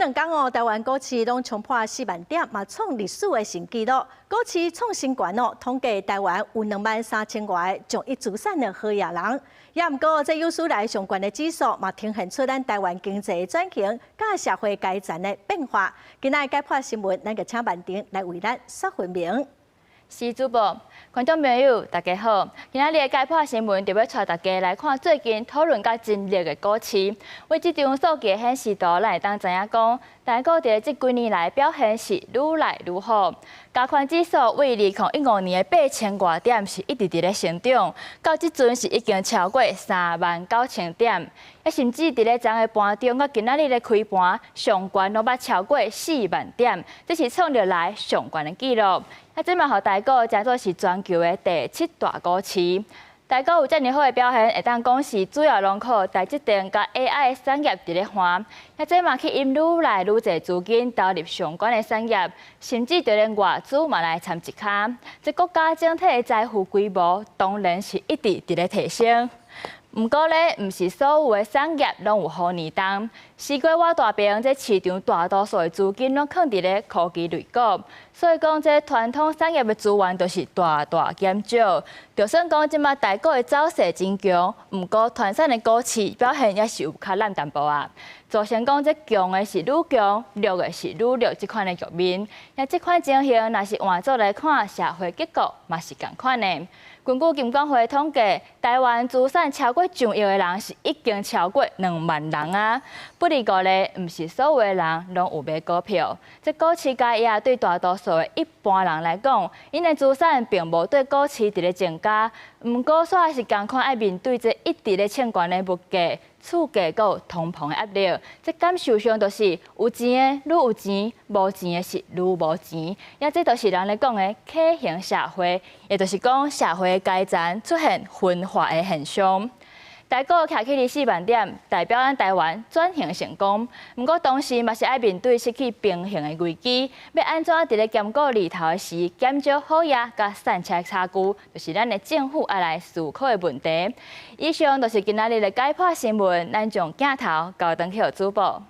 2天哦，台湾股市拢冲破4万点，嘛创历史的新纪录。股市创新高哦，统计台湾有23000外从一资产的好野人。也毋过，这有史来上悬的指数嘛，呈现出咱台湾经济转型、甲社会改善的变化。今仔解破新闻，咱就请万婷来为咱说分明。是主播，观众朋友，大家好！今仔日的解破新闻就要带大家来看最近讨论较热烈的股市。为这张数据显示图，咱会当知影讲，台股伫这几年来表现是愈来愈好。加权指数为2015年的8000多点是一直伫咧成长，到即阵是已经超过39000点，也甚至伫咧昨个盘中到今仔日的开盘上悬都捌超过4万点，这是创立来上悬的纪录。这嘛，互台股称作是全球的第7大股市。台股有遮尔好的表现，会当讲是主要拢靠台积电甲 AI 产业伫咧换。这嘛去引愈来愈侪资金投入相关的产业，甚至就连外资嘛来参一卡。这国家整体的财富规模当然是一直伫咧提升。不过咧，唔是所有的产业拢有好年冬。西瓜我大饼，这市场大多数的资金拢放伫咧科技类股，所以讲这传统产业的资源都是大减少。就算讲即马台股的走势真强，不过团产的股市表现也是有较烂淡薄啊。造成讲这强的是愈强，弱的是愈弱这款的局面。这款情形若是换做来看社会结构，嘛是共款的。根据金管会统计，台湾资产超过1亿的人是已经超过2万人啊。不离过咧，唔是所有的人拢有买股票。这股市价也对大多数的一般人来讲，因的资产并无对股市伫咧增加。不过，煞还是共款要面对这一直咧欠悬的物价、厝价有通膨的压力。这感受上就是有钱的愈有钱，无钱的是愈无钱。也这就是人咧讲的畸形社会，也就是讲社会阶层出现分化的现象。台股徛起伫4万点，代表咱台湾转型成功。不过同时嘛是爱面对失去平衡的危机，要安怎伫咧兼顾利头的时减少好业甲散车差距，就是咱的政府要来思考的问题。以上就是今仔日的解破新闻，咱将镜头交转去主播。